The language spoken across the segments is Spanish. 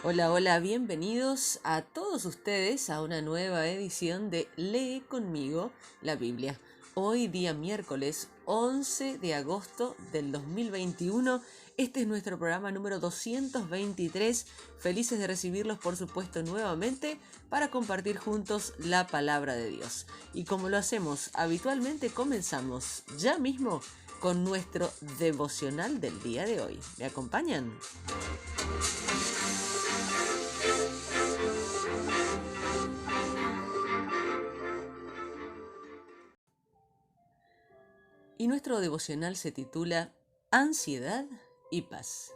Hola, hola, bienvenidos a todos ustedes a una nueva edición de Lee conmigo la Biblia. Hoy día miércoles 11 de agosto del 2021. Este es nuestro programa número 223. Felices de recibirlos, por supuesto, nuevamente para compartir juntos la palabra de Dios. Y como lo hacemos habitualmente, comenzamos ya mismo con nuestro devocional del día de hoy. ¿Me acompañan? Y nuestro devocional se titula Ansiedad y paz.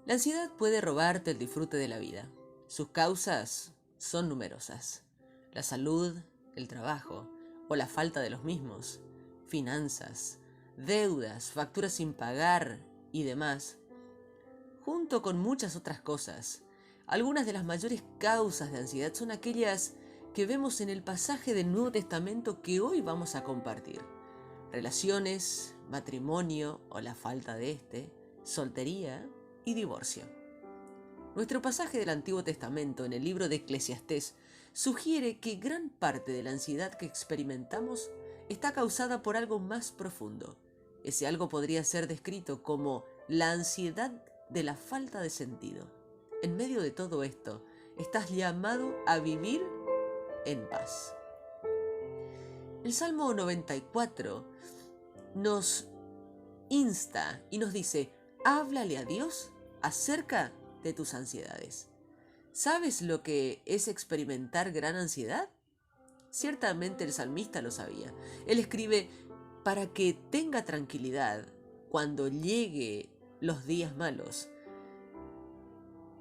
La ansiedad puede robarte el disfrute de la vida. Sus causas son numerosas. La salud, el trabajo o la falta de los mismos, finanzas, deudas, facturas sin pagar y demás, junto con muchas otras cosas. Algunas de las mayores causas de ansiedad son aquellas que vemos en el pasaje del Nuevo Testamento que hoy vamos a compartir. Relaciones, matrimonio o la falta de este, soltería y divorcio. Nuestro pasaje del Antiguo Testamento en el libro de Eclesiastés sugiere que gran parte de la ansiedad que experimentamos está causada por algo más profundo. Ese algo podría ser descrito como la ansiedad de la falta de sentido. En medio de todo esto, estás llamado a vivir en paz. El Salmo 94 nos insta y nos dice, háblale a Dios acerca de tus ansiedades. ¿Sabes lo que es experimentar gran ansiedad? Ciertamente el salmista lo sabía. Él escribe, para que tenga tranquilidad cuando llegue los días malos.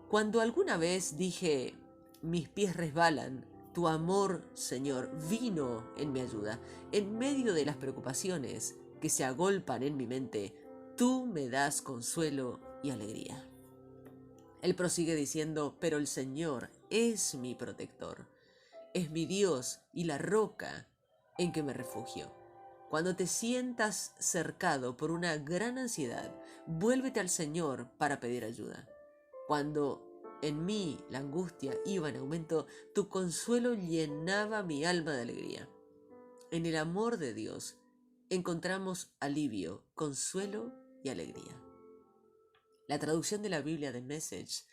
Cuando alguna vez dije, mis pies resbalan, tu amor, Señor, vino en mi ayuda. En medio de las preocupaciones que se agolpan en mi mente, tú me das consuelo y alegría. Él prosigue diciendo, pero el Señor es mi protector, es mi Dios y la roca en que me refugio. Cuando te sientas cercado por una gran ansiedad, vuélvete al Señor para pedir ayuda. Cuando en mí la angustia iba en aumento, tu consuelo llenaba mi alma de alegría. En el amor de Dios encontramos alivio, consuelo y alegría. La traducción de la Biblia de Message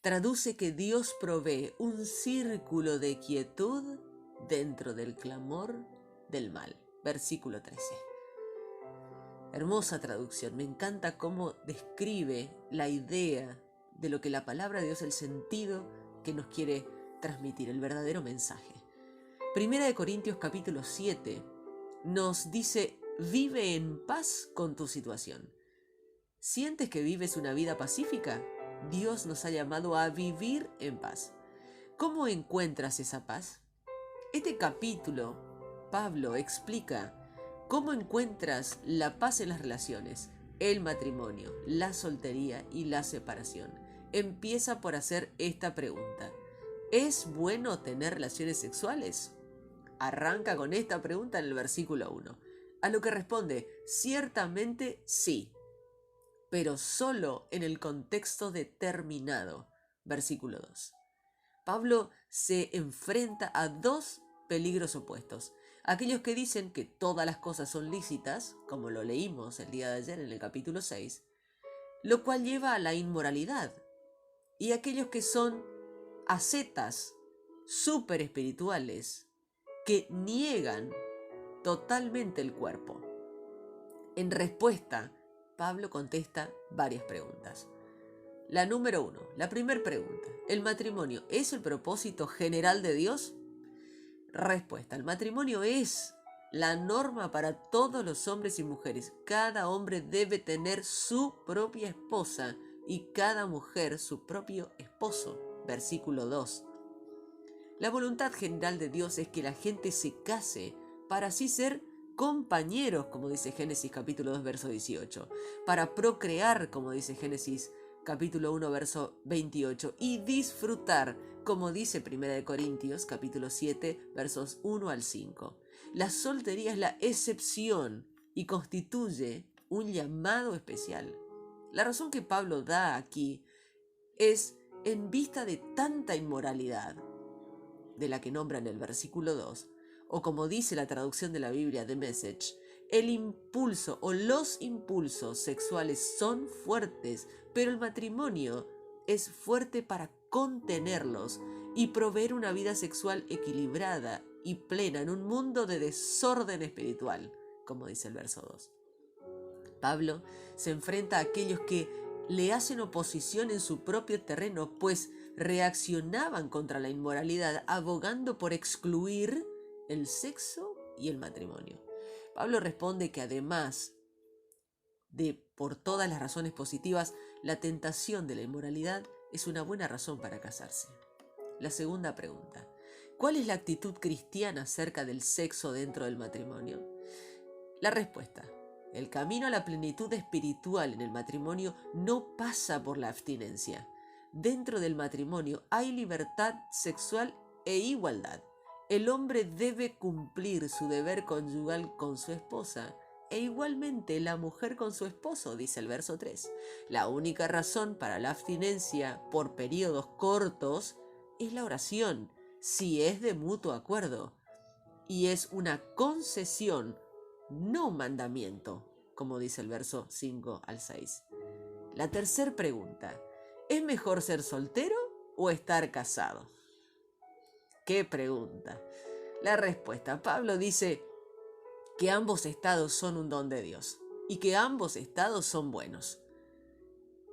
traduce que Dios provee un círculo de quietud dentro del clamor del mal. Versículo 13. Hermosa traducción, me encanta cómo describe la idea de lo que la palabra de Dios, el sentido que nos quiere transmitir, el verdadero mensaje. Primera de Corintios capítulo 7 nos dice, vive en paz con tu situación. ¿Sientes que vives una vida pacífica? Dios nos ha llamado a vivir en paz. ¿Cómo encuentras esa paz? Este capítulo, Pablo explica cómo encuentras la paz en las relaciones, el matrimonio, la soltería y la separación. Empieza por hacer esta pregunta. ¿Es bueno tener relaciones sexuales? Arranca con esta pregunta en el versículo 1. A lo que responde, ciertamente sí, pero solo en el contexto determinado. Versículo 2. Pablo se enfrenta a dos peligros opuestos. Aquellos que dicen que todas las cosas son lícitas, como lo leímos el día de ayer en el capítulo 6, lo cual lleva a la inmoralidad. Y aquellos que son ascetas, súper espirituales, que niegan totalmente el cuerpo. En respuesta, Pablo contesta varias preguntas. La número 1, la primera pregunta. ¿El matrimonio es el propósito general de Dios? Respuesta, el matrimonio es la norma para todos los hombres y mujeres. Cada hombre debe tener su propia esposa y cada mujer su propio esposo. Versículo 2. La voluntad general de Dios es que la gente se case para así ser compañeros, como dice Génesis capítulo 2, verso 18, para procrear, como dice Génesis capítulo 1, verso 28, y disfrutar, como dice 1 Corintios capítulo 7, versos 1 al 5. La soltería es la excepción y constituye un llamado especial. La razón que Pablo da aquí es en vista de tanta inmoralidad, de la que nombra en el versículo 2, o como dice la traducción de la Biblia, The Message, el impulso o los impulsos sexuales son fuertes, pero el matrimonio es fuerte para contenerlos y proveer una vida sexual equilibrada y plena en un mundo de desorden espiritual, como dice el verso 2. Pablo se enfrenta a aquellos que le hacen oposición en su propio terreno, pues reaccionaban contra la inmoralidad, abogando por excluir el sexo y el matrimonio. Pablo responde que además de por todas las razones positivas, la tentación de la inmoralidad es una buena razón para casarse. La segunda pregunta: ¿cuál es la actitud cristiana acerca del sexo dentro del matrimonio? La respuesta: el camino a la plenitud espiritual en el matrimonio no pasa por la abstinencia. Dentro del matrimonio hay libertad sexual e igualdad. El hombre debe cumplir su deber conyugal con su esposa e igualmente la mujer con su esposo, dice el verso 3. La única razón para la abstinencia por periodos cortos es la oración, si es de mutuo acuerdo, y es una concesión, no mandamiento, como dice el verso 5 al 6. La tercera pregunta: ¿es mejor ser soltero o estar casado? ¿Qué pregunta? La respuesta: Pablo dice que ambos estados son un don de Dios y que ambos estados son buenos.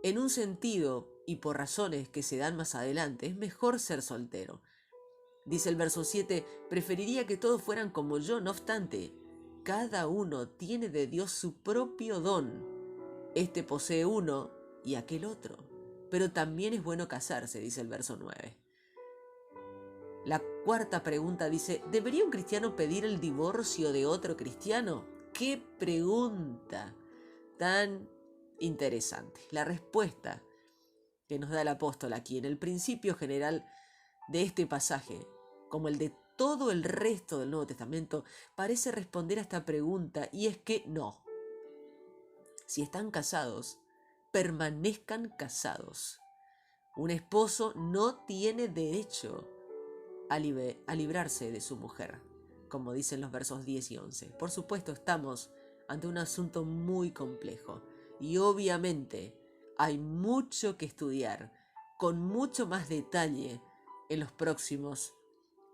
En un sentido, y por razones que se dan más adelante, es mejor ser soltero. Dice el verso 7, preferiría que todos fueran como yo, no obstante, cada uno tiene de Dios su propio don. Este posee uno y aquel otro. Pero también es bueno casarse, dice el verso 9. La cuarta pregunta dice, ¿debería un cristiano pedir el divorcio de otro cristiano? ¡Qué pregunta tan interesante! La respuesta que nos da el apóstol aquí en el principio general de este pasaje, como el de todo el resto del Nuevo Testamento, parece responder a esta pregunta, y es que no. Si están casados, permanezcan casados. Un esposo no tiene derecho a librarse de su mujer, como dicen los versos 10 y 11. Por supuesto, estamos ante un asunto muy complejo y obviamente hay mucho que estudiar con mucho más detalle en los próximos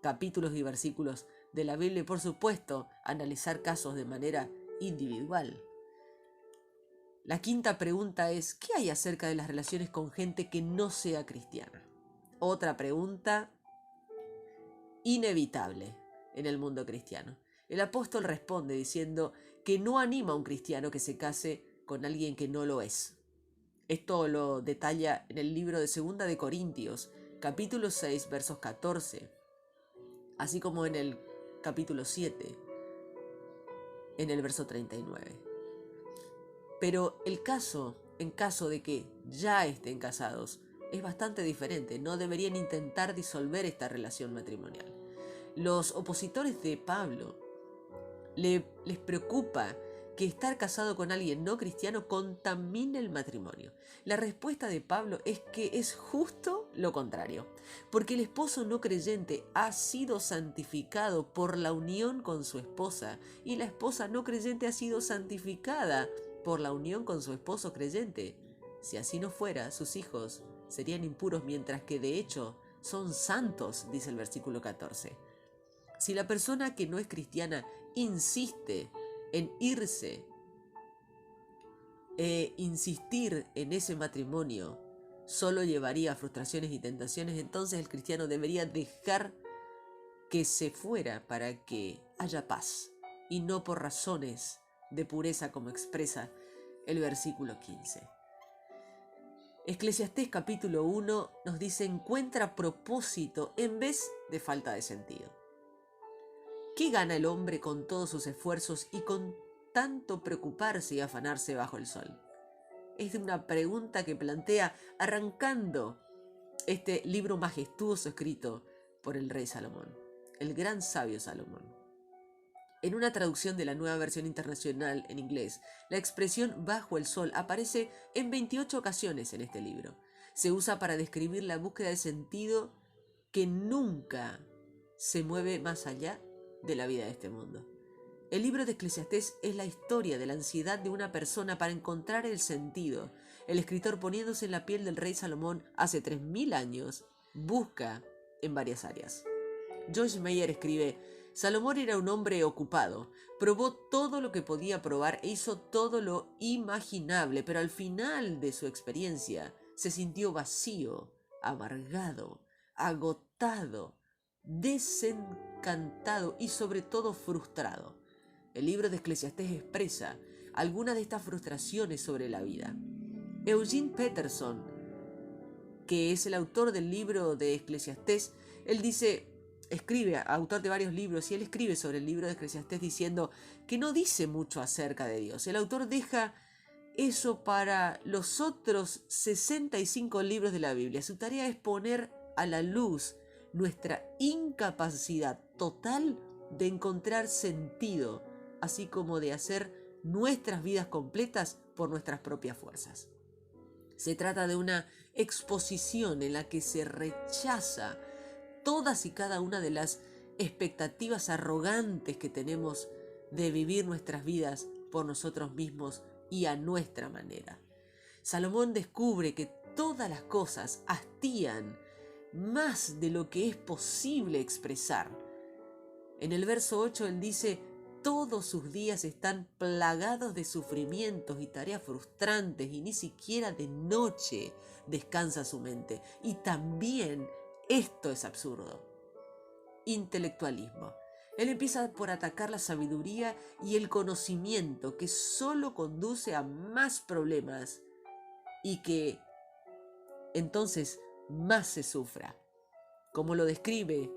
capítulos y versículos de la Biblia y, por supuesto, analizar casos de manera individual. La quinta pregunta es, ¿qué hay acerca de las relaciones con gente que no sea cristiana? Otra pregunta inevitable en el mundo cristiano. El apóstol responde diciendo que no anima a un cristiano que se case con alguien que no lo es. Esto lo detalla en el libro de 2 de Corintios, capítulo 6, versos 14, así como en el capítulo 7, en el verso 39. Pero en caso de que ya estén casados, es bastante diferente. No deberían intentar disolver esta relación matrimonial. Los opositores de Pablo les preocupa que estar casado con alguien no cristiano contamine el matrimonio. La respuesta de Pablo es que es justo lo contrario, porque el esposo no creyente ha sido santificado por la unión con su esposa y la esposa no creyente ha sido santificada por la unión con su esposo creyente. Si así no fuera, sus hijos serían impuros, mientras que de hecho son santos, dice el versículo 14. Si la persona que no es cristiana insiste en irse insistir en ese matrimonio solo llevaría a frustraciones y tentaciones, entonces el cristiano debería dejar que se fuera para que haya paz y no por razones de pureza, como expresa el versículo 15. Eclesiastés capítulo 1 nos dice: encuentra propósito en vez de falta de sentido. ¿Qué gana el hombre con todos sus esfuerzos y con tanto preocuparse y afanarse bajo el sol? Es una pregunta que plantea arrancando este libro majestuoso escrito por el rey Salomón, el gran sabio Salomón. En una traducción de la Nueva Versión Internacional en inglés, la expresión bajo el sol aparece en 28 ocasiones en este libro. Se usa para describir la búsqueda de sentido que nunca se mueve más allá de la vida de este mundo. El libro de Eclesiastés es la historia de la ansiedad de una persona para encontrar el sentido. El escritor, poniéndose en la piel del rey Salomón hace 3000 años, busca en varias áreas. Joyce Meyer escribe: Salomón era un hombre ocupado, probó todo lo que podía probar e hizo todo lo imaginable, pero al final de su experiencia se sintió vacío, amargado, agotado, desencantado y sobre todo frustrado. El libro de Eclesiastés expresa algunas de estas frustraciones sobre la vida. Eugene Peterson, que es el autor del libro de Eclesiastés, él escribe, autor de varios libros, y él escribe sobre el libro de Eclesiastés diciendo que no dice mucho acerca de Dios. El autor deja eso para los otros 65 libros de la Biblia. Su tarea es poner a la luz nuestra incapacidad total de encontrar sentido, así como de hacer nuestras vidas completas por nuestras propias fuerzas. Se trata de una exposición en la que se rechaza todas y cada una de las expectativas arrogantes que tenemos de vivir nuestras vidas por nosotros mismos y a nuestra manera. Salomón descubre que todas las cosas hastían más de lo que es posible expresar. En el verso 8 él dice: todos sus días están plagados de sufrimientos y tareas frustrantes, y ni siquiera de noche descansa su mente. Y también esto es absurdo. Intelectualismo. Él empieza por atacar la sabiduría y el conocimiento, que solo conduce a más problemas y que entonces más se sufra. Como lo describe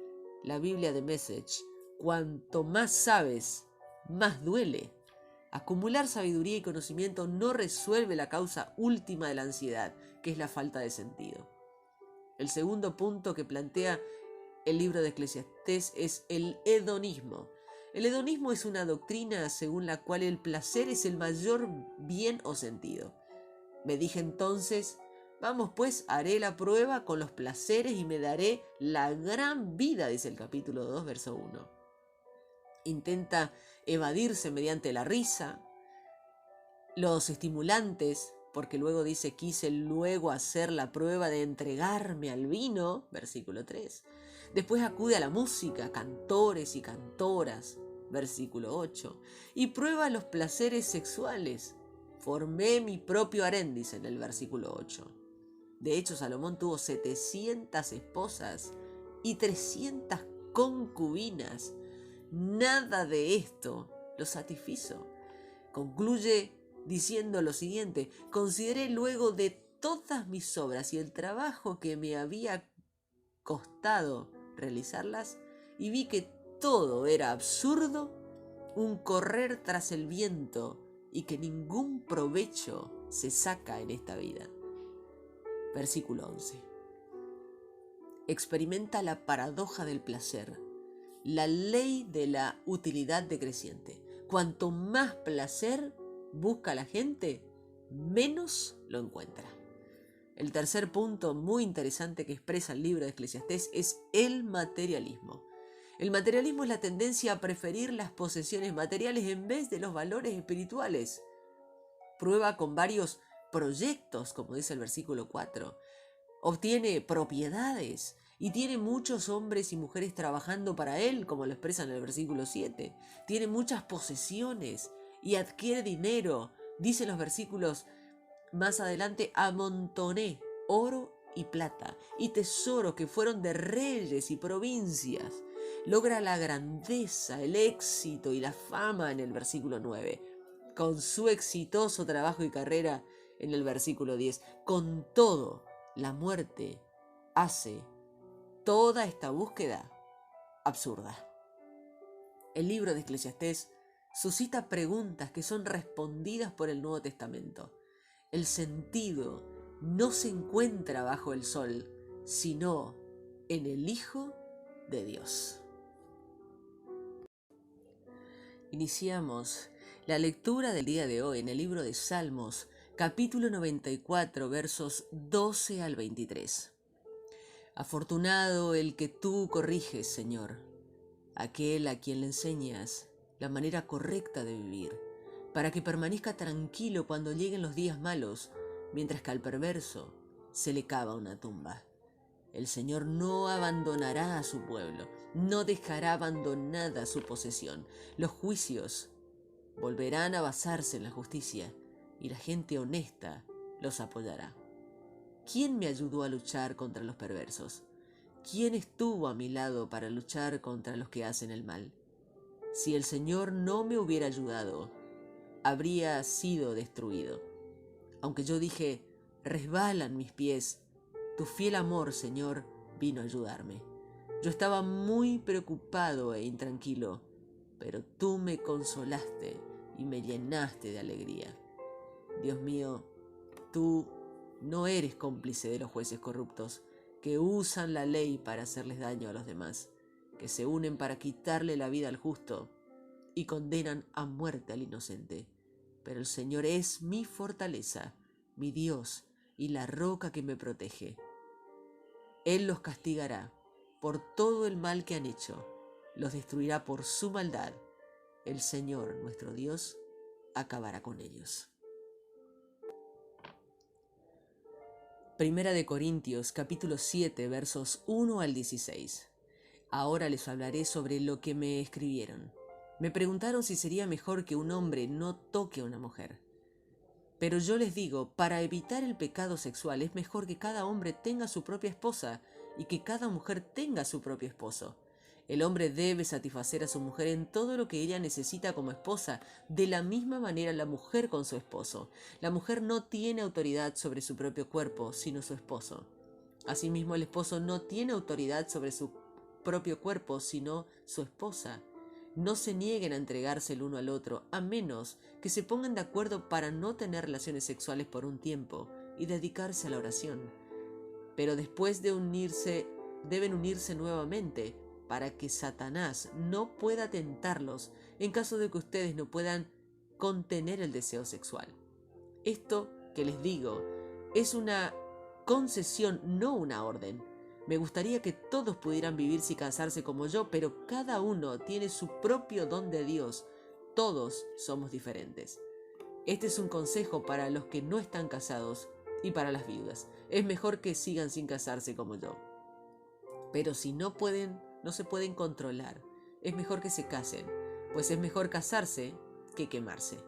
la Biblia de Message, cuanto más sabes, más duele. Acumular sabiduría y conocimiento no resuelve la causa última de la ansiedad, que es la falta de sentido. El segundo punto que plantea el libro de Eclesiastés es el hedonismo. El hedonismo es una doctrina según la cual el placer es el mayor bien o sentido. Me dije entonces: vamos pues, haré la prueba con los placeres y me daré la gran vida, dice el capítulo 2, verso 1. Intenta evadirse mediante la risa, los estimulantes, porque luego dice: quise luego hacer la prueba de entregarme al vino, versículo 3. Después acude a la música, cantores y cantoras, versículo 8. Y prueba los placeres sexuales. Formé mi propio harén, dice en el versículo 8. De hecho, Salomón tuvo 700 esposas y 300 concubinas. Nada de esto lo satisfizo. Concluye diciendo lo siguiente: consideré luego de todas mis obras y el trabajo que me había costado realizarlas, y vi que todo era absurdo, un correr tras el viento, y que ningún provecho se saca en esta vida. Versículo 11. Experimenta la paradoja del placer, la ley de la utilidad decreciente. Cuanto más placer busca la gente, menos lo encuentra. El tercer punto muy interesante que expresa el libro de Eclesiastés es el materialismo. El materialismo es la tendencia a preferir las posesiones materiales en vez de los valores espirituales. Prueba con varios proyectos, como dice el versículo 4. Obtiene propiedades y tiene muchos hombres y mujeres trabajando para él, como lo expresa en el versículo 7. Tiene muchas posesiones y adquiere dinero. Dice en los versículos más adelante: amontoné oro y plata y tesoro que fueron de reyes y provincias. Logra la grandeza, el éxito y la fama en el versículo 9. Con su exitoso trabajo y carrera en el versículo 10. Con todo, la muerte hace toda esta búsqueda absurda. El libro de Eclesiastés suscita preguntas que son respondidas por el Nuevo Testamento. El sentido no se encuentra bajo el sol, sino en el Hijo de Dios. Iniciamos la lectura del día de hoy en el libro de Salmos, capítulo 94, versos 12 al 23. Afortunado el que tú corriges, Señor, aquel a quien le enseñas la manera correcta de vivir, para que permanezca tranquilo cuando lleguen los días malos, mientras que al perverso se le cava una tumba. El Señor no abandonará a su pueblo, no dejará abandonada su posesión. Los juicios volverán a basarse en la justicia y la gente honesta los apoyará. ¿Quién me ayudó a luchar contra los perversos? ¿Quién estuvo a mi lado para luchar contra los que hacen el mal? Si el Señor no me hubiera ayudado, habría sido destruido. Aunque yo dije, resbalan mis pies, tu fiel amor, Señor, vino a ayudarme. Yo estaba muy preocupado e intranquilo, pero tú me consolaste y me llenaste de alegría. Dios mío, tú no eres cómplice de los jueces corruptos que usan la ley para hacerles daño a los demás, que se unen para quitarle la vida al justo y condenan a muerte al inocente. Pero el Señor es mi fortaleza, mi Dios y la roca que me protege. Él los castigará por todo el mal que han hecho, los destruirá por su maldad. El Señor, nuestro Dios, acabará con ellos. Primera de Corintios, capítulo 7, versos 1 al 16. Ahora les hablaré sobre lo que me escribieron. Me preguntaron si sería mejor que un hombre no toque a una mujer. Pero yo les digo, para evitar el pecado sexual es mejor que cada hombre tenga su propia esposa y que cada mujer tenga su propio esposo. El hombre debe satisfacer a su mujer en todo lo que ella necesita como esposa, de la misma manera la mujer con su esposo. La mujer no tiene autoridad sobre su propio cuerpo, sino su esposo. Asimismo, el esposo no tiene autoridad sobre su propio cuerpo, sino su esposa. No se nieguen a entregarse el uno al otro, a menos que se pongan de acuerdo para no tener relaciones sexuales por un tiempo y dedicarse a la oración. Pero después de deben unirse nuevamente para que Satanás no pueda tentarlos en caso de que ustedes no puedan contener el deseo sexual. Esto que les digo es una concesión, no una orden. Me gustaría que todos pudieran vivir sin casarse como yo, pero cada uno tiene su propio don de Dios. Todos somos diferentes. Este es un consejo para los que no están casados y para las viudas. Es mejor que sigan sin casarse como yo. Pero si no se pueden controlar, es mejor que se casen, pues es mejor casarse que quemarse.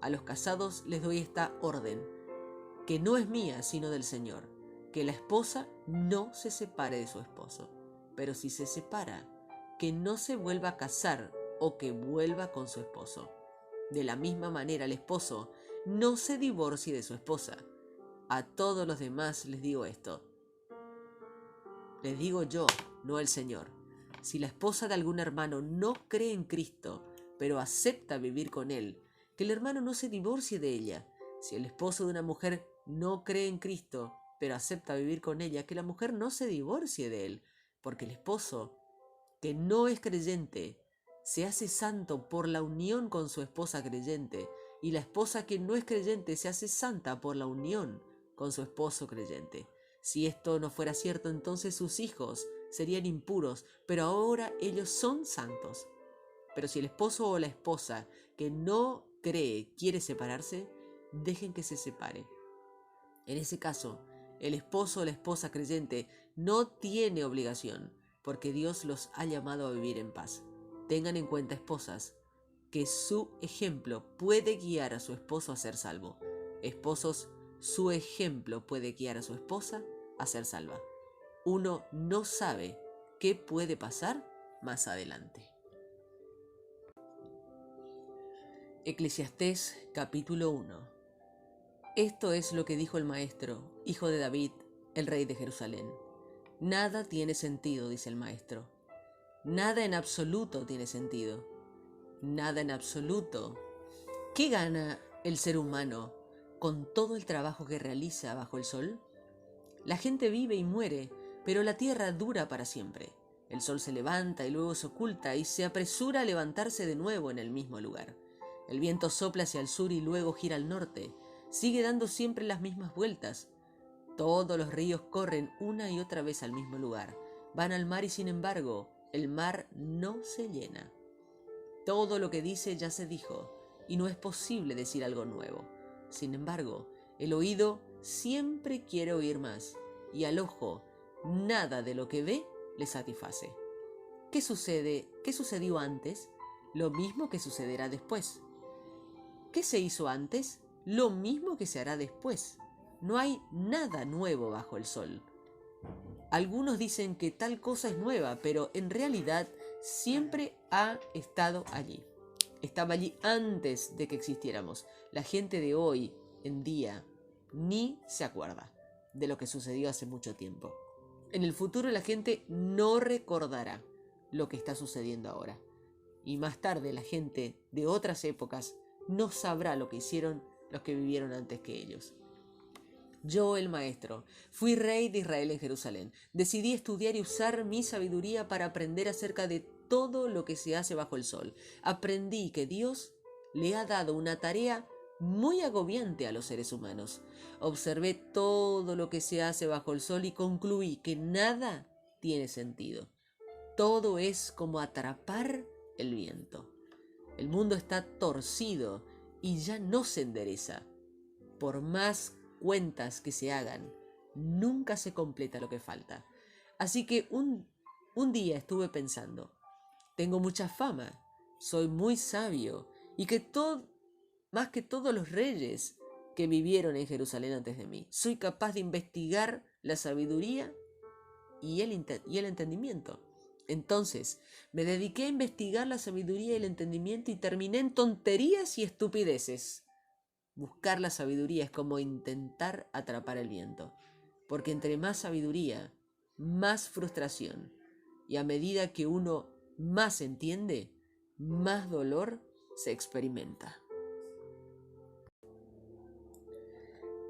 A los casados les doy esta orden, que no es mía, sino del Señor, que la esposa no se separe de su esposo, pero si se separa, que no se vuelva a casar o que vuelva con su esposo. De la misma manera, el esposo no se divorcie de su esposa. A todos los demás les digo esto. Les digo yo, no el Señor. Si la esposa de algún hermano no cree en Cristo, pero acepta vivir con él, que el hermano no se divorcie de ella. Si el esposo de una mujer no cree en Cristo, pero acepta vivir con ella, que la mujer no se divorcie de él, porque el esposo que no es creyente se hace santo por la unión con su esposa creyente, y la esposa que no es creyente se hace santa por la unión con su esposo creyente. Si esto no fuera cierto, entonces sus hijos serían impuros, pero ahora ellos son santos. Pero si el esposo o la esposa que no cree quiere separarse, dejen que se separe. En ese caso, el esposo o la esposa creyente no tiene obligación, porque Dios los ha llamado a vivir en paz. Tengan en cuenta, esposas, que su ejemplo puede guiar a su esposo a ser salvo. Esposos, su ejemplo puede guiar a su esposa a ser salva. Uno no sabe qué puede pasar más adelante. Eclesiastés capítulo 1. Esto es lo que dijo el maestro, hijo de David, el rey de Jerusalén. Nada tiene sentido, dice el maestro. Nada en absoluto tiene sentido. Nada en absoluto. ¿Qué gana el ser humano con todo el trabajo que realiza bajo el sol? La gente vive y muere, pero la tierra dura para siempre. El sol se levanta y luego se oculta y se apresura a levantarse de nuevo en el mismo lugar. El viento sopla hacia el sur y luego gira al norte. Sigue dando siempre las mismas vueltas. Todos los ríos corren una y otra vez al mismo lugar. Van al mar y sin embargo, el mar no se llena. Todo lo que dice ya se dijo y no es posible decir algo nuevo. Sin embargo, el oído siempre quiere oír más y al ojo nada de lo que ve le satisface. ¿Qué sucede? ¿Qué sucedió antes? Lo mismo que sucederá después. ¿Qué se hizo antes? Lo mismo que se hará después. No hay nada nuevo bajo el sol. Algunos dicen que tal cosa es nueva, pero en realidad siempre ha estado allí. Estaba allí antes de que existiéramos. La gente de hoy en día ni se acuerda de lo que sucedió hace mucho tiempo. En el futuro la gente no recordará lo que está sucediendo ahora. Y más tarde la gente de otras épocas no sabrá lo que hicieron los que vivieron antes que ellos. Yo, el maestro, fui rey de Israel en Jerusalén. Decidí estudiar y usar mi sabiduría para aprender acerca de todo lo que se hace bajo el sol. Aprendí que Dios le ha dado una tarea muy agobiante a los seres humanos. Observé todo lo que se hace bajo el sol y concluí que nada tiene sentido. Todo es como atrapar el viento. El mundo está torcido y ya no se endereza. Por más cuentas que se hagan, nunca se completa lo que falta. Así que un día estuve pensando, tengo mucha fama, soy muy sabio y más que todos los reyes que vivieron en Jerusalén antes de mí. Soy capaz de investigar la sabiduría y el entendimiento. Entonces, me dediqué a investigar la sabiduría y el entendimiento y terminé en tonterías y estupideces. Buscar la sabiduría es como intentar atrapar el viento, porque entre más sabiduría, más frustración, y a medida que uno más entiende, más dolor se experimenta.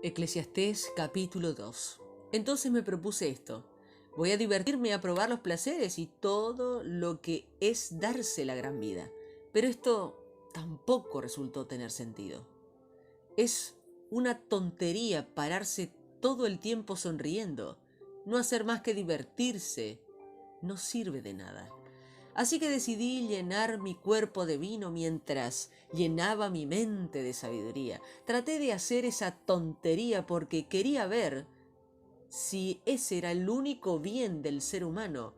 Eclesiastés capítulo 2. Entonces me propuse esto. Voy a divertirme a probar los placeres y todo lo que es darse la gran vida. Pero esto tampoco resultó tener sentido. Es una tontería pararse todo el tiempo sonriendo. No hacer más que divertirse no sirve de nada. Así que decidí llenar mi cuerpo de vino mientras llenaba mi mente de sabiduría. Traté de hacer esa tontería porque quería ver si ese era el único bien del ser humano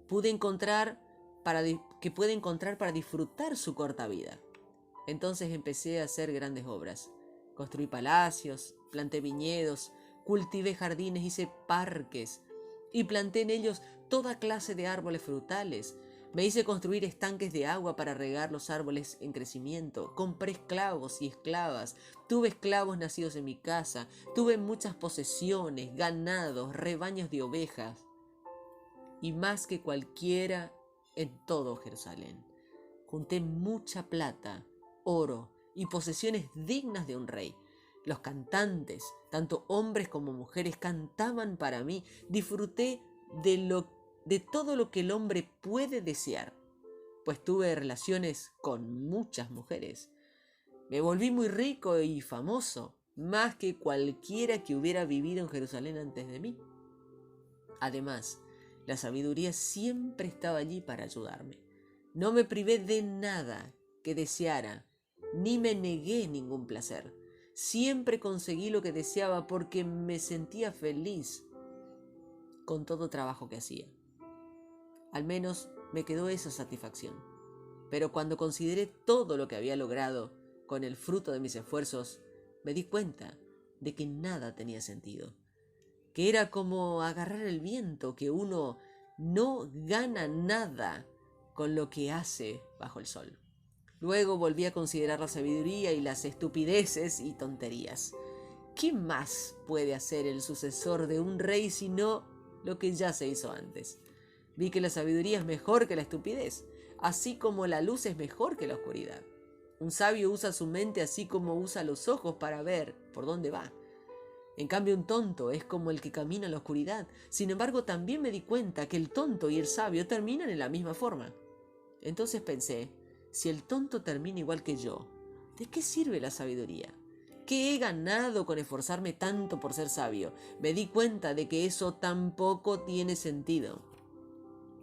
que puede encontrar para disfrutar su corta vida. Entonces empecé a hacer grandes obras. Construí palacios, planté viñedos, cultivé jardines, hice parques y planté en ellos toda clase de árboles frutales. Me hice construir estanques de agua para regar los árboles en crecimiento. Compré esclavos y esclavas. Tuve esclavos nacidos en mi casa. Tuve muchas posesiones, ganados, rebaños de ovejas. Y más que cualquiera en todo Jerusalén. Junté mucha plata, oro y posesiones dignas de un rey. Los cantantes, tanto hombres como mujeres, cantaban para mí. Disfruté de todo lo que el hombre puede desear, pues tuve relaciones con muchas mujeres. Me volví muy rico y famoso, más que cualquiera que hubiera vivido en Jerusalén antes de mí. Además, la sabiduría siempre estaba allí para ayudarme. No me privé de nada que deseara, ni me negué ningún placer. Siempre conseguí lo que deseaba porque me sentía feliz con todo trabajo que hacía. Al menos me quedó esa satisfacción. Pero cuando consideré todo lo que había logrado con el fruto de mis esfuerzos, me di cuenta de que nada tenía sentido. Que era como agarrar el viento, que uno no gana nada con lo que hace bajo el sol. Luego volví a considerar la sabiduría y las estupideces y tonterías. ¿Qué más puede hacer el sucesor de un rey sino lo que ya se hizo antes? Vi que la sabiduría es mejor que la estupidez, así como la luz es mejor que la oscuridad. Un sabio usa su mente así como usa los ojos para ver por dónde va. En cambio, un tonto es como el que camina en la oscuridad. Sin embargo, también me di cuenta que el tonto y el sabio terminan en la misma forma. Entonces pensé, si el tonto termina igual que yo, ¿de qué sirve la sabiduría? ¿Qué he ganado con esforzarme tanto por ser sabio? Me di cuenta de que eso tampoco tiene sentido.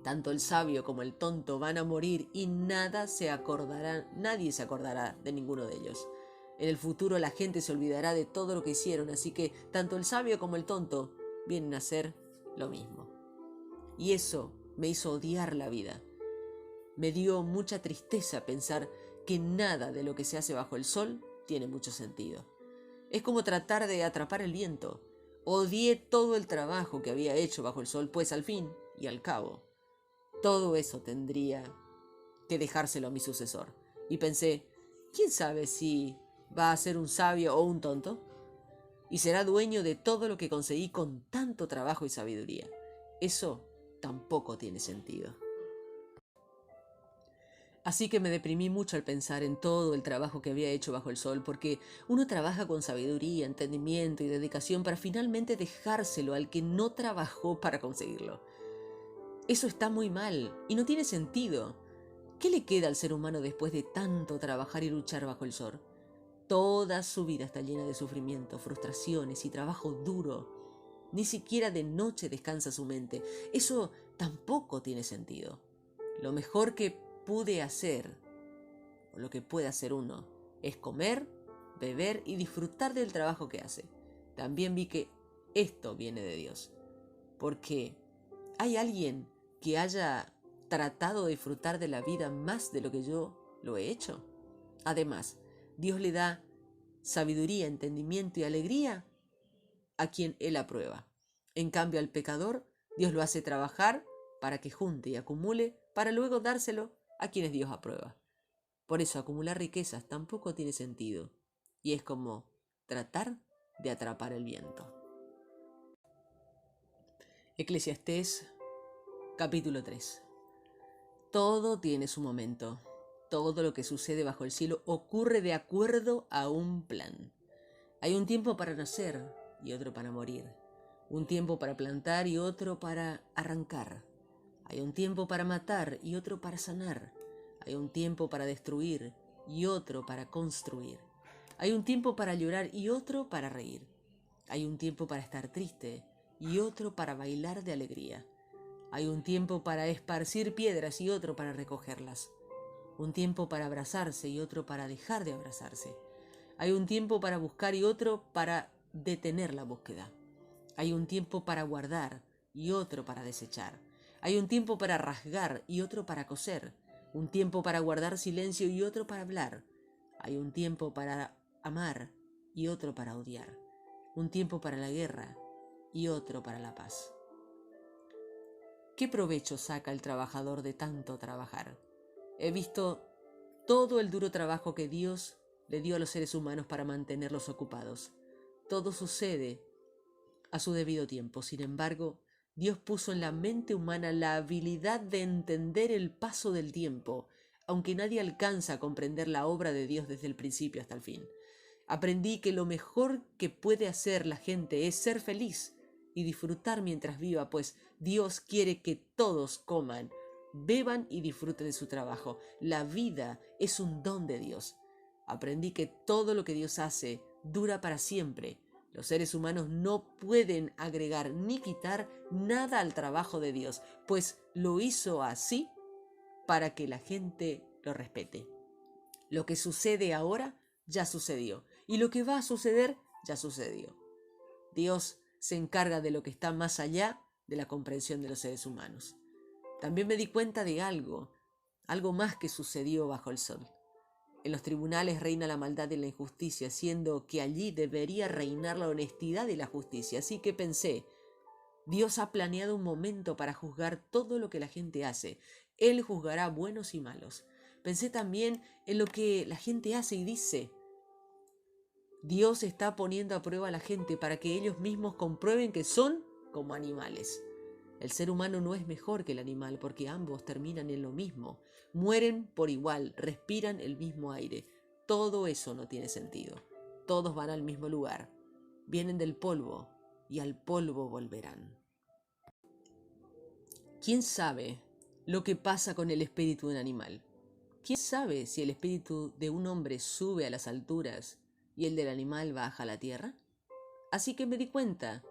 Tanto el sabio como el tonto van a morir y nadie se acordará de ninguno de ellos. En el futuro la gente se olvidará de todo lo que hicieron, así que tanto el sabio como el tonto vienen a ser lo mismo. Y eso me hizo odiar la vida. Me dio mucha tristeza pensar que nada de lo que se hace bajo el sol tiene mucho sentido. Es como tratar de atrapar el viento. Odié todo el trabajo que había hecho bajo el sol, pues al fin y al cabo, todo eso tendría que dejárselo a mi sucesor. Y pensé, ¿quién sabe si va a ser un sabio o un tonto? Y será dueño de todo lo que conseguí con tanto trabajo y sabiduría. Eso tampoco tiene sentido. Así que me deprimí mucho al pensar en todo el trabajo que había hecho bajo el sol, porque uno trabaja con sabiduría, entendimiento y dedicación para finalmente dejárselo al que no trabajó para conseguirlo. Eso está muy mal y no tiene sentido. ¿Qué le queda al ser humano después de tanto trabajar y luchar bajo el sol? Toda su vida está llena de sufrimiento, frustraciones y trabajo duro. Ni siquiera de noche descansa su mente. Eso tampoco tiene sentido. Lo mejor que pude hacer, o lo que puede hacer uno, es comer, beber y disfrutar del trabajo que hace. También vi que esto viene de Dios. Porque ¿hay alguien que haya tratado de disfrutar de la vida más de lo que yo lo he hecho? Además, Dios le da sabiduría, entendimiento y alegría a quien Él aprueba. En cambio, al pecador, Dios lo hace trabajar para que junte y acumule, para luego dárselo a quienes Dios aprueba. Por eso acumular riquezas tampoco tiene sentido, y es como tratar de atrapar el viento. Eclesiastés capítulo 3. Todo tiene su momento. Todo lo que sucede bajo el cielo ocurre de acuerdo a un plan. Hay un tiempo para nacer y otro para morir. Un tiempo para plantar y otro para arrancar. Hay un tiempo para matar y otro para sanar. Hay un tiempo para destruir y otro para construir. Hay un tiempo para llorar y otro para reír. Hay un tiempo para estar triste y otro para bailar de alegría. Hay un tiempo para esparcir piedras y otro para recogerlas. Un tiempo para abrazarse y otro para dejar de abrazarse. Hay un tiempo para buscar y otro para detener la búsqueda. Hay un tiempo para guardar y otro para desechar. Hay un tiempo para rasgar y otro para coser. Un tiempo para guardar silencio y otro para hablar. Hay un tiempo para amar y otro para odiar. Un tiempo para la guerra y otro para la paz. ¿Qué provecho saca el trabajador de tanto trabajar? He visto todo el duro trabajo que Dios le dio a los seres humanos para mantenerlos ocupados. Todo sucede a su debido tiempo. Sin embargo, Dios puso en la mente humana la habilidad de entender el paso del tiempo, aunque nadie alcanza a comprender la obra de Dios desde el principio hasta el fin. Aprendí que lo mejor que puede hacer la gente es ser feliz y disfrutar mientras viva, pues Dios quiere que todos coman, beban y disfruten de su trabajo. La vida es un don de Dios. Aprendí que todo lo que Dios hace dura para siempre. Los seres humanos no pueden agregar ni quitar nada al trabajo de Dios, pues lo hizo así para que la gente lo respete. Lo que sucede ahora ya sucedió, y lo que va a suceder ya sucedió. Dios se encarga de lo que está más allá de la comprensión de los seres humanos. También me di cuenta de algo más que sucedió bajo el sol. En los tribunales reina la maldad y la injusticia, siendo que allí debería reinar la honestidad y la justicia. Así que pensé, Dios ha planeado un momento para juzgar todo lo que la gente hace. Él juzgará buenos y malos. Pensé también en lo que la gente hace y dice. Dios está poniendo a prueba a la gente para que ellos mismos comprueben que son como animales. El ser humano no es mejor que el animal porque ambos terminan en lo mismo. Mueren por igual, respiran el mismo aire. Todo eso no tiene sentido. Todos van al mismo lugar. Vienen del polvo y al polvo volverán. ¿Quién sabe lo que pasa con el espíritu de un animal? ¿Quién sabe si el espíritu de un hombre sube a las alturas y el del animal baja a la tierra. Así que me di cuenta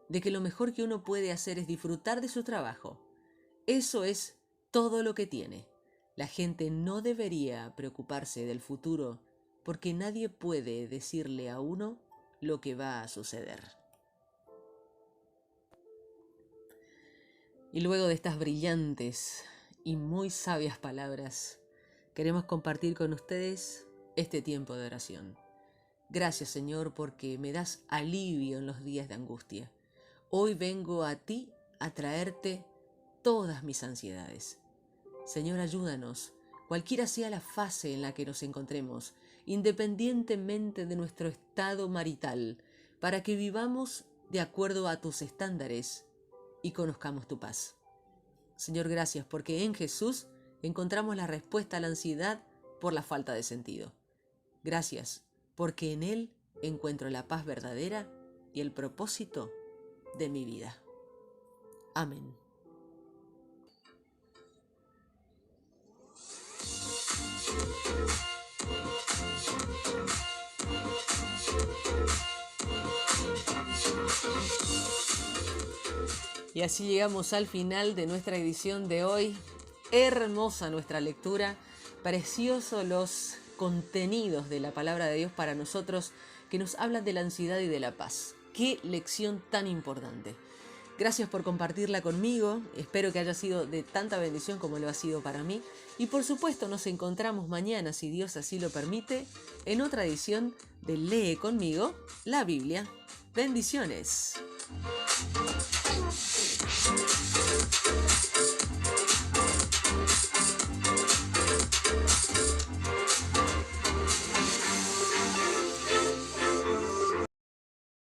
de que lo mejor que uno puede hacer es disfrutar de su trabajo. Eso es todo lo que tiene. La gente no debería preocuparse del futuro porque nadie puede decirle a uno lo que va a suceder. Y luego de estas brillantes y muy sabias palabras, queremos compartir con ustedes este tiempo de oración. Gracias, Señor, porque me das alivio en los días de angustia. Hoy vengo a ti a traerte todas mis ansiedades. Señor, ayúdanos, cualquiera sea la fase en la que nos encontremos, independientemente de nuestro estado marital, para que vivamos de acuerdo a tus estándares y conozcamos tu paz. Señor, gracias porque en Jesús encontramos la respuesta a la ansiedad por la falta de sentido. Gracias porque en Él encuentro la paz verdadera y el propósito de mi vida. Amén. Y así llegamos al final de nuestra edición de hoy. Hermosa nuestra lectura, preciosos los contenidos de la palabra de Dios para nosotros que nos hablan de la ansiedad y de la paz. ¡Qué lección tan importante! Gracias por compartirla conmigo, espero que haya sido de tanta bendición como lo ha sido para mí. Y por supuesto nos encontramos mañana, si Dios así lo permite, en otra edición de Lee conmigo la Biblia. ¡Bendiciones!